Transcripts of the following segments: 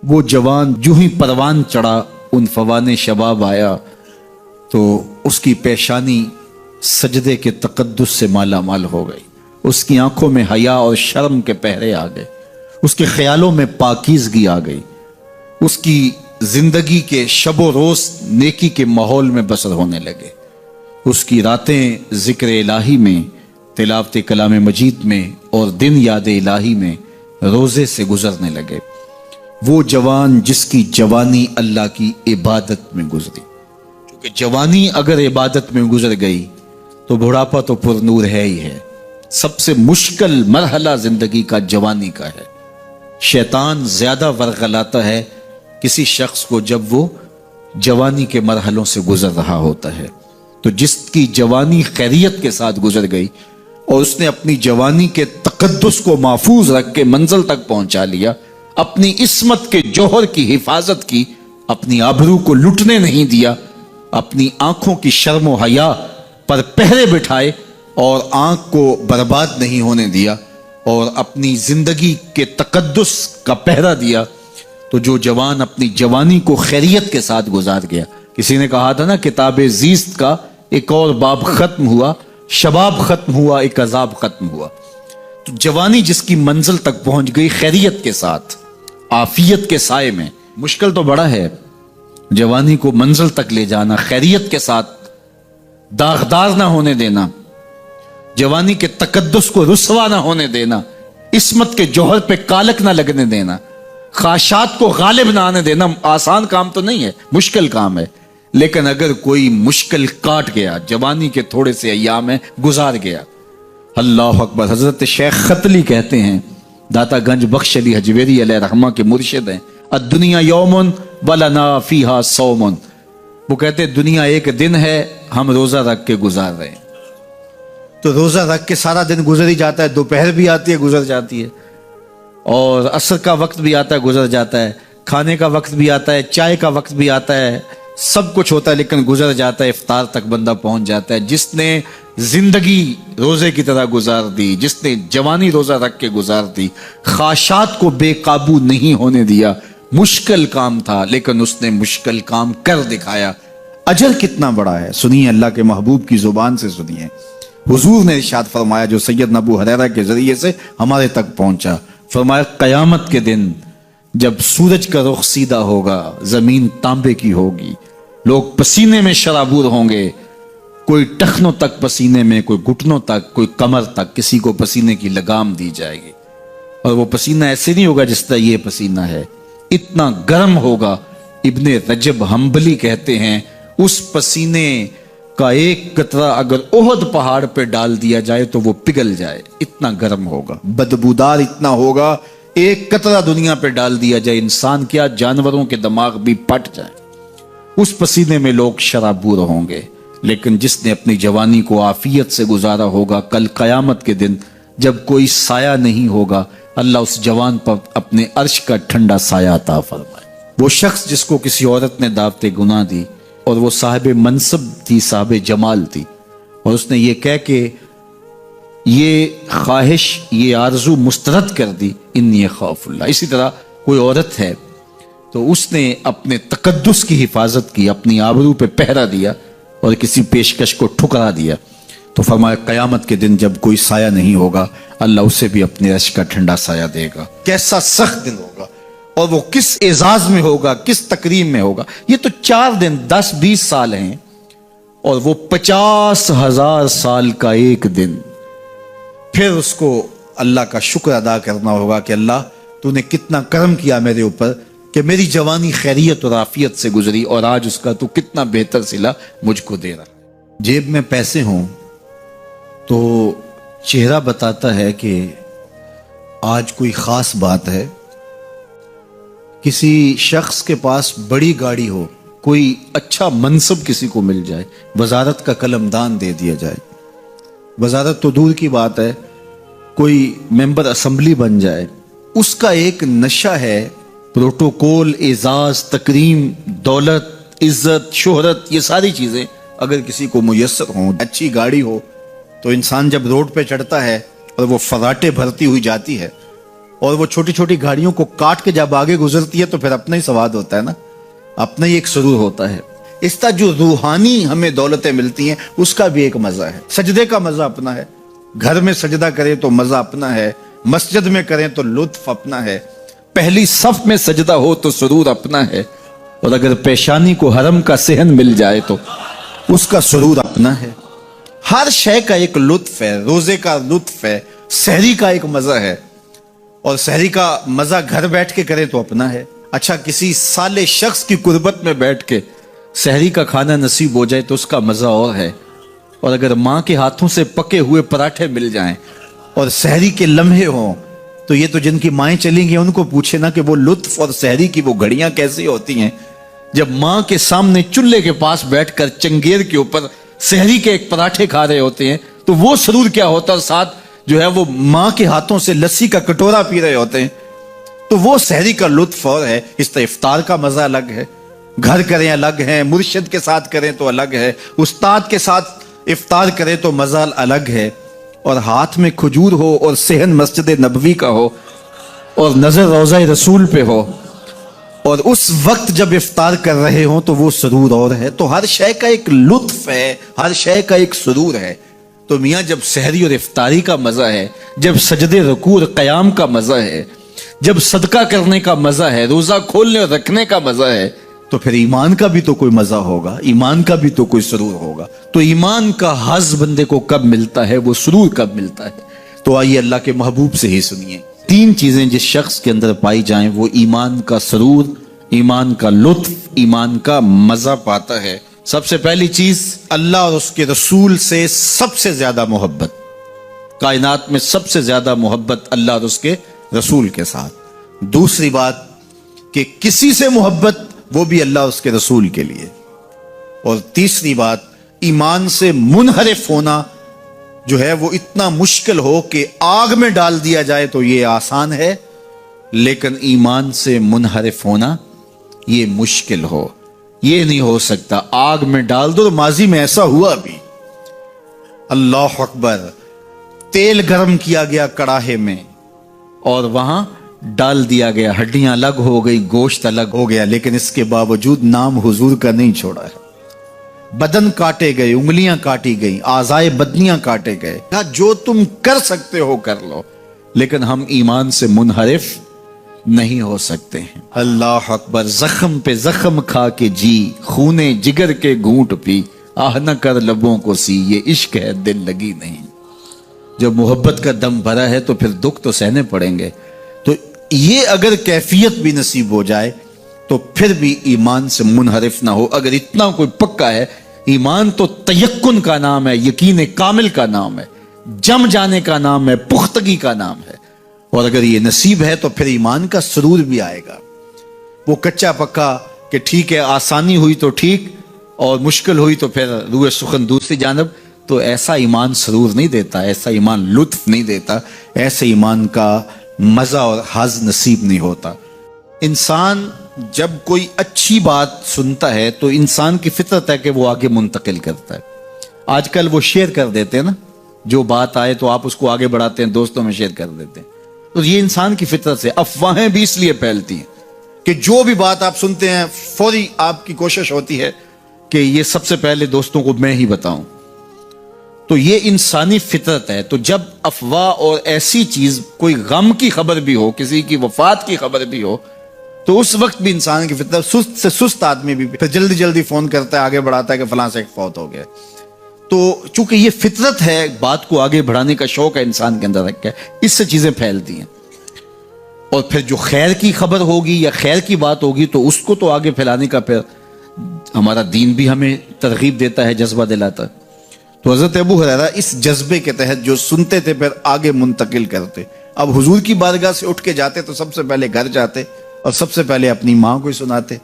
وہ جوان جو ہی پروان چڑھا ان فوان شباب آیا تو اس کی پیشانی سجدے کے تقدس سے مالا مال ہو گئی، اس کی آنکھوں میں حیا اور شرم کے پہرے آ گئے، اس کے خیالوں میں پاکیزگی آ گئی، اس کی زندگی کے شب و روز نیکی کے ماحول میں بسر ہونے لگے، اس کی راتیں ذکر الہی میں، تلاوت کلام مجید میں اور دن یاد الہی میں روزے سے گزرنے لگے۔ وہ جوان جس کی جوانی اللہ کی عبادت میں گزری، کیونکہ جوانی اگر عبادت میں گزر گئی تو بڑھاپا تو پر نور ہے ہی ہے۔ سب سے مشکل مرحلہ زندگی کا جوانی کا ہے۔ شیطان زیادہ ورغلاتا ہے کسی شخص کو جب وہ جوانی کے مرحلوں سے گزر رہا ہوتا ہے۔ تو جس کی جوانی خیریت کے ساتھ گزر گئی اور اس نے اپنی جوانی کے تقدس کو محفوظ رکھ کے منزل تک پہنچا لیا، اپنی عصمت کے جوہر کی حفاظت کی، اپنی آبرو کو لٹنے نہیں دیا، اپنی آنکھوں کی شرم و حیا پر پہرے بٹھائے اور آنکھ کو برباد نہیں ہونے دیا اور اپنی زندگی کے تقدس کا پہرا دیا، تو جو جوان اپنی جوانی کو خیریت کے ساتھ گزار گیا۔ کسی نے کہا تھا نا، کتاب زیست کا ایک اور باب ختم ہوا، شباب ختم ہوا، ایک عذاب ختم ہوا۔ تو جوانی جس کی منزل تک پہنچ گئی خیریت کے ساتھ، عافیت کے سائے میں، مشکل تو بڑا ہے جوانی کو منزل تک لے جانا، خیریت کے ساتھ، داغدار نہ ہونے دینا، جوانی کے تقدس کو رسوا نہ ہونے دینا، عصمت کے جوہر پہ کالک نہ لگنے دینا، خواہشات کو غالب نہ آنے دینا۔ آسان کام تو نہیں ہے، مشکل کام ہے، لیکن اگر کوئی مشکل کاٹ گیا، جوانی کے تھوڑے سے ایام میں گزار گیا، اللہ اکبر۔ حضرت شیخ ختلی کہتے ہیں، داتا گنج بخش علی حجویری علیہ رحمہ کے مرشد ہیں، الدنیا یوم ولنا فیہا صوم، وہ کہتے ہیں دنیا ایک دن ہے، ہم روزہ رکھ کے گزار رہے ہیں۔ تو روزہ رکھ کے سارا دن گزر ہی جاتا ہے، دوپہر بھی آتی ہے گزر جاتی ہے، اور عصر کا وقت بھی آتا ہے گزر جاتا ہے، کھانے کا وقت بھی آتا ہے، چائے کا وقت بھی آتا ہے، سب کچھ ہوتا ہے لیکن گزر جاتا ہے، افطار تک بندہ پہنچ جاتا ہے۔ جس نے زندگی روزے کی طرح گزار دی، جس نے جوانی روزہ رکھ کے گزار دی، خواہشات کو بے قابو نہیں ہونے دیا، مشکل کام تھا لیکن اس نے مشکل کام کر دکھایا۔ اجر کتنا بڑا ہے، سنیے اللہ کے محبوب کی زبان سے سنیے۔ حضور نے ارشاد فرمایا جو سید ابو ہریرہ کے ذریعے سے ہمارے تک پہنچا، فرمایا قیامت کے دن جب سورج کا رخ سیدھا ہوگا، زمین تانبے کی ہوگی، لوگ پسینے میں شرابور ہوں گے، کوئی ٹخنوں تک پسینے میں، کوئی گھٹنوں تک، کوئی کمر تک، کسی کو پسینے کی لگام دی جائے گی، اور وہ پسینہ ایسے نہیں ہوگا جس طرح یہ پسینہ ہے، اتنا گرم ہوگا۔ ابن رجب حنبلی کہتے ہیں اس پسینے کا ایک قطرہ اگر احد پہاڑ پہ ڈال دیا جائے تو وہ پگھل جائے، اتنا گرم ہوگا، بدبودار اتنا ہوگا، ایک قطرہ دنیا پہ ڈال دیا جائے، انسان کیا جانوروں کے دماغ بھی پھٹ جائے، اس پسینے میں لوگ شرابور ہوں گے۔ لیکن جس نے اپنی جوانی کو عافیت سے گزارا ہوگا، کل قیامت کے دن جب کوئی سایہ نہیں ہوگا، اللہ اس جوان پر اپنے عرش کا ٹھنڈا سایہ عطا فرمائے۔ وہ شخص جس کو کسی عورت نے دعوت گناہ دی اور وہ صاحب منصب تھی، صاحب جمال تھی، اور اس نے یہ کہہ کے یہ خواہش، یہ آرزو مسترد کر دی، انی خاف اللہ۔ اسی طرح کوئی عورت ہے تو اس نے اپنے تقدس کی حفاظت کی، اپنی آبرو پہ پہرا دیا اور کسی پیشکش کو ٹھکرا دیا، تو فرمایا قیامت کے دن جب کوئی سایہ نہیں ہوگا، اللہ اسے بھی اپنے عرش کا ٹھنڈا سایہ دے گا۔ کیسا سخت دن ہوگا، اور وہ کس اعزاز میں ہوگا، کس تکریم میں ہوگا۔ یہ تو 4 دن 10-20 سال ہیں، اور وہ 50,000 سال کا ایک دن۔ پھر اس کو اللہ کا شکر ادا کرنا ہوگا کہ اللہ تو نے کتنا کرم کیا میرے اوپر کہ میری جوانی خیریت اور عافیت سے گزری، اور آج اس کا تو کتنا بہتر صلہ مجھ کو دے رہا ہے۔ جیب میں پیسے ہوں تو چہرہ بتاتا ہے کہ آج کوئی خاص بات ہے۔ کسی شخص کے پاس بڑی گاڑی ہو، کوئی اچھا منصب کسی کو مل جائے، وزارت کا قلمدان دے دیا جائے، وزارت تو دور کی بات ہے، کوئی ممبر اسمبلی بن جائے، اس کا ایک نشہ ہے، پروٹوکول، اعزاز، تکریم، دولت، عزت، شہرت، یہ ساری چیزیں اگر کسی کو میسر ہوں، اچھی گاڑی ہو، تو انسان جب روڈ پہ چڑھتا ہے اور وہ فراٹے بھرتی ہوئی جاتی ہے اور وہ چھوٹی چھوٹی گاڑیوں کو کاٹ کے جب آگے گزرتی ہے تو پھر اپنا ہی سواد ہوتا ہے نا، اپنا ہی ایک سرور ہوتا ہے۔ اس طرح جو روحانی ہمیں دولتیں ملتی ہیں اس کا بھی ایک مزہ ہے۔ سجدے کا مزہ اپنا ہے، گھر میں سجدہ کریں تو مزہ اپنا ہے، مسجد میں کریں تو لطف اپنا ہے، پہلی صف میں سجدہ ہو تو سرور اپنا ہے، اور اگر پیشانی کو حرم کا صحن مل جائے تو اس کا سرور اپنا ہے۔ ہر شے کا ایک لطف ہے، روزے کا لطف ہے، سحری کا ایک مزہ ہے، اور سحری کا مزہ گھر بیٹھ کے کریں تو اپنا ہے۔ اچھا کسی سالے شخص کی قربت میں بیٹھ کے سحری کا کھانا نصیب ہو جائے تو اس کا مزہ اور ہے، اور اگر ماں کے ہاتھوں سے پکے ہوئے پراٹھے مل جائیں اور سحری کے لمحے ہوں تو یہ تو جن کی مائیں چلی گئی ان کو پوچھے نا کہ وہ لطف اور سحری کی وہ گھڑیاں کیسی ہوتی ہیں جب ماں کے سامنے چولہے کے پاس بیٹھ کر چنگیر کے اوپر سحری کے ایک پراٹھے کھا رہے ہوتے ہیں تو وہ سرور کیا ہوتا ہے، ساتھ جو ہے وہ ماں کے ہاتھوں سے لسی کا کٹورا پی رہے ہوتے ہیں تو وہ سحری کا لطف اور ہے۔ اس طرح افطار کا مزہ الگ ہے، گھر کریں الگ ہے، مرشد کے ساتھ کریں تو الگ ہے، استاد کے ساتھ افطار کریں تو مزہ الگ ہے، اور ہاتھ میں کھجور ہو اور صحن مسجد نبوی کا ہو اور نظر روضہ رسول پہ ہو اور اس وقت جب افطار کر رہے ہوں تو وہ سرور اور ہے۔ تو ہر شے کا ایک لطف ہے، ہر شے کا ایک سرور ہے۔ تو میاں جب سحری اور افطاری کا مزہ ہے، جب سجدے رکوع اور قیام کا مزہ ہے، جب صدقہ کرنے کا مزہ ہے، روزہ کھولنے اور رکھنے کا مزہ ہے، تو پھر ایمان کا بھی تو کوئی مزہ ہوگا، ایمان کا بھی تو کوئی سرور ہوگا۔ تو ایمان کا حظ بندے کو کب ملتا ہے، وہ سرور کب ملتا ہے؟ تو آئیے اللہ کے محبوب سے ہی سنیے۔ تین چیزیں جس شخص کے اندر پائی جائیں وہ ایمان کا سرور، ایمان کا لطف، ایمان کا مزہ پاتا ہے۔ سب سے پہلی چیز، اللہ اور اس کے رسول سے سب سے زیادہ محبت، کائنات میں سب سے زیادہ محبت اللہ اور اس کے رسول کے ساتھ۔ دوسری بات کہ کسی سے محبت وہ بھی اللہ اور اس کے رسول کے لیے۔ اور تیسری بات، ایمان سے منحرف ہونا جو ہے وہ اتنا مشکل ہو کہ آگ میں ڈال دیا جائے تو یہ آسان ہے، لیکن ایمان سے منحرف ہونا یہ مشکل ہو، یہ نہیں ہو سکتا۔ آگ میں ڈال دو، ماضی میں ایسا ہوا بھی۔ اللہ اکبر، تیل گرم کیا گیا کڑاہے میں اور وہاں ڈال دیا گیا، ہڈیاں الگ ہو گئی، گوشت الگ ہو گیا، لیکن اس کے باوجود نام حضور کا نہیں چھوڑا ہے۔ بدن کاٹے گئے، انگلیاں کاٹی گئیں، اعضائے بدنیاں کاٹے گئے، کہا جو تم کر سکتے ہو کر لو، لیکن ہم ایمان سے منحرف نہیں ہو سکتے ہیں۔ اللہ اکبر، زخم پہ زخم کھا کے جی، خونے جگر کے گھونٹ پی، آہ نہ کر لبوں کو سی، یہ عشق ہے دل لگی نہیں۔ جب محبت کا دم بھرا ہے تو پھر دکھ تو سہنے پڑیں گے۔ تو یہ اگر کیفیت بھی نصیب ہو جائے تو پھر بھی ایمان سے منحرف نہ ہو۔ اگر اتنا کوئی پکا ہے، ایمان تو تیقن کا نام ہے، یقین کامل کا نام ہے، جم جانے کا نام ہے، پختگی کا نام ہے، اور اگر یہ نصیب ہے تو پھر ایمان کا سرور بھی آئے گا۔ وہ کچا پکا کہ ٹھیک ہے، آسانی ہوئی تو ٹھیک اور مشکل ہوئی تو پھر روئے سخن دوسری جانب، تو ایسا ایمان سرور نہیں دیتا، ایسا ایمان لطف نہیں دیتا، ایسے ایمان کا مزہ اور حظ نصیب نہیں ہوتا۔ انسان جب کوئی اچھی بات سنتا ہے تو انسان کی فطرت ہے کہ وہ آگے منتقل کرتا ہے۔ آج کل وہ شیئر کر دیتے ہیں نا، جو بات آئے تو آپ اس کو آگے بڑھاتے ہیں، دوستوں میں شیئر کر دیتے ہیں۔ تو یہ انسان کی فطرت سے افواہیں بھی اس لیے پھیلتی ہیں کہ جو بھی بات آپ سنتے ہیں فوری آپ کی کوشش ہوتی ہے کہ یہ سب سے پہلے دوستوں کو میں ہی بتاؤں۔ تو یہ انسانی فطرت ہے۔ تو جب افواہ اور ایسی چیز، کوئی غم کی خبر بھی ہو، کسی کی وفات کی خبر بھی ہو، تو اس وقت بھی انسان کی فطرت، سست سے سست آدمی بھی پھر جلدی جلدی فون کرتا ہے، آگے بڑھاتا ہے کہ فلاں سے ایک فوت ہو گیا۔ تو چونکہ یہ فطرت ہے، بات کو آگے بڑھانے کا شوق ہے انسان کے اندر رکھا ہے، اس سے چیزیں پھیلتی ہیں۔ اور پھر جو خیر کی خبر ہوگی یا خیر کی بات ہوگی تو اس کو تو آگے پھیلانے کا پھر ہمارا دین بھی ہمیں ترغیب دیتا ہے، جذبہ دلاتا ہے۔ تو حضرت ابو ہریرہ اس جذبے کے تحت جو سنتے تھے پھر آگے منتقل کرتے۔ اب حضور کی بارگاہ سے اٹھ کے جاتے تو سب سے پہلے گھر جاتے اور سب سے پہلے اپنی ماں کو سناتے،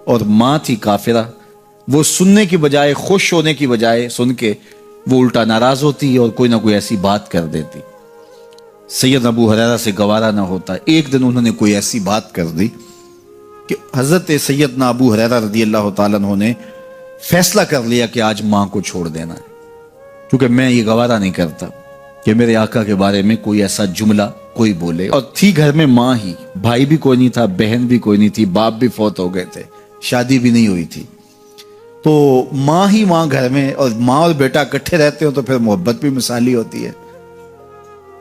اور ماں تھی کافرہ، وہ سننے کی بجائے، خوش ہونے کی بجائے سن کے وہ الٹا ناراض ہوتی اور کوئی نہ کوئی ایسی بات کر دیتی۔ سید ابو ہریرہ سے گوارا نہ ہوتا، ایک دن انہوں نے کوئی ایسی بات کر دی کہ حضرت سیدنا ابو ہریرہ رضی اللہ تعالیٰ عنہ نے فیصلہ کر لیا کہ آج ماں کو چھوڑ دینا ہے، کیونکہ میں یہ گوارا نہیں کرتا۔ کہ میرے آقا کے بارے میں کوئی ایسا جملہ کوئی بولے. اور تھی گھر میں ماں ہی، بھائی بھی کوئی نہیں تھا، بہن بھی کوئی نہیں تھی، باپ بھی فوت ہو گئے تھے، شادی بھی نہیں ہوئی تھی. تو ماں ہی ماں گھر میں، اور ماں اور بیٹا اکٹھے رہتے ہو تو پھر محبت بھی مثالی ہوتی ہے.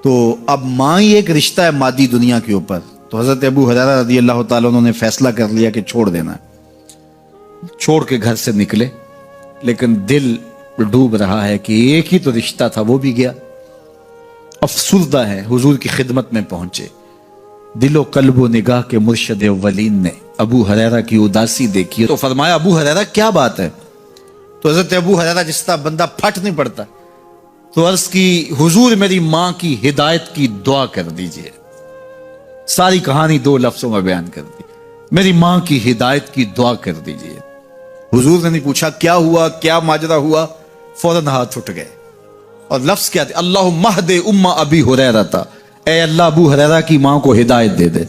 تو اب ماں ہی ایک رشتہ ہے مادی دنیا کے اوپر. تو حضرت ابو ہریرہ رضی اللہ تعالیٰ عنہ نے فیصلہ کر لیا کہ چھوڑ دینا ہے. چھوڑ کے گھر سے نکلے، لیکن دل ڈوب رہا ہے کہ ایک ہی تو رشتہ تھا، وہ بھی گیا. افسردہ ہے، حضور کی خدمت میں پہنچے. دل و قلب و نگاہ کے مرشد اولین نے ابو ہریرہ کی اداسی دیکھی تو فرمایا ابو ہریرہ کیا بات ہے؟ تو حضرت ابو ہریرہ جس طرح بندہ پھٹ نہیں پڑتا، تو عرض کی حضور میری ماں کی ہدایت کی دعا کر دیجئے. ساری کہانی 2 لفظوں میں بیان کر دی، میری ماں کی ہدایت کی دعا کر دیجئے. حضور نے نہیں پوچھا کیا ہوا، کیا ماجرا ہوا، فوراً ہاتھ اٹھ گئے. اور لفظ کیا تھے؟ اللہم اہد ام ابی ہریرہ تھا، اے اللہ ابو ہریرہ کی ماں کو ہدایت دے دے.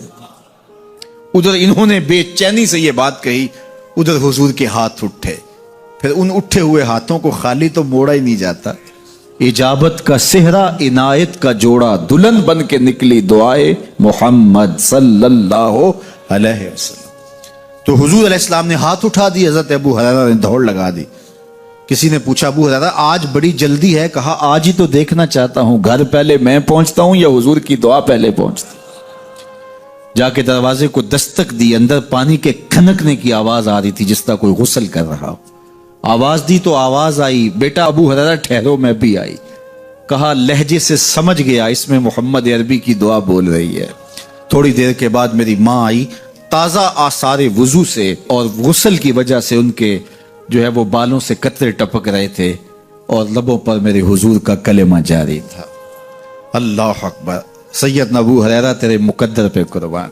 ادھر انہوں نے بے چینی سے یہ بات کہی، ادھر حضور کے ہاتھ اٹھے. پھر ان اٹھے ہوئے ہاتھوں کو خالی تو موڑا ہی نہیں جاتا. اجابت کا صحرا، عنایت کا جوڑا، دلہن بن کے نکلی دعائے محمد صلی اللہ علیہ وسلم. تو حضور علیہ السلام نے ہاتھ اٹھا دی، حضرت ابو ہریرہ نے دوڑ لگا دی. کسی نے پوچھا ابو ہریرہ آج بڑی جلدی ہے؟ کہا آج ہی تو دیکھنا چاہتا ہوں، گھر پہلے میں پہنچتا ہوں یا حضور کی دعا پہلے پہنچتی. جا کے دروازے کو دستک دی، اندر پانی کے کھنکنے کی آواز آ رہی تھی جس طرح کوئی غسل کر رہا ہو. آواز دی تو آواز آئی، بیٹا ابو ہریرہ ٹھہرو. میں بھی آئی. کہا لہجے سے سمجھ گیا اس میں محمد عربی کی دعا بول رہی ہے. تھوڑی دیر کے بعد میری ماں آئی تازہ آثار وضو سے، اور غسل کی وجہ سے ان کے جو ہے وہ بالوں سے قطرے ٹپک رہے تھے، اور لبوں پر میرے حضور کا کلمہ جاری تھا. اللہ اکبر. سیدنا ابو ہریرہ تیرے مقدر پہ قربان.